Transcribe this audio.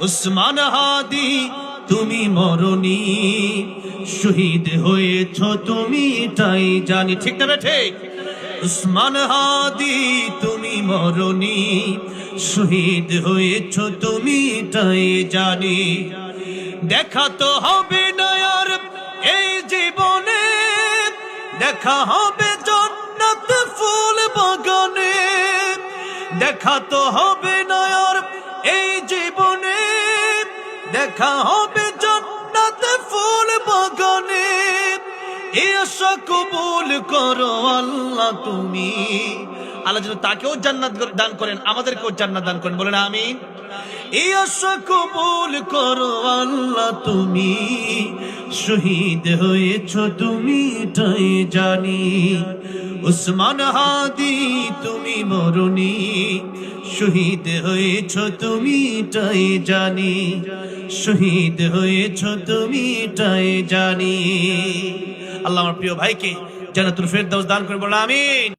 উসমান হাদি তুমি মরনি, শহীদ হয়েছ তুমি তাই জানি। ঠিক না ঠিক? উসমান হাদি তুমি মরনি, শহীদ হয়েছ তুমি তাই জানি। দেখা তো হবে না আর এই জীবনে, দেখা হবে জান্নাত ফুল বাগানে। দেখা তো হবে না আর এই জীবনে, দেখা হবে জান্নাত ফুল বাগানে। এই আশা কবুল করো আল্লাহ তুমি। আল্লাহ যেন তাকেও জান্নাত দান করেন, আমাদেরকেও জান্নাত দান করেন, বলেন আমিন। এই আশা কবুল করো আল্লাহ তুমি, শহীদ হয়েছ তুমি তাই জানি। উসমান হাদি তুমি মরনি, শহীদ হয়েছ তুমি তাই জানি। শহীদ হয়েছ তুমি তাই জানি। আল্লাহ আমার প্রিয় ভাইকে জান্নাতুল ফেরদাউস দান করে, বলেন আমিন।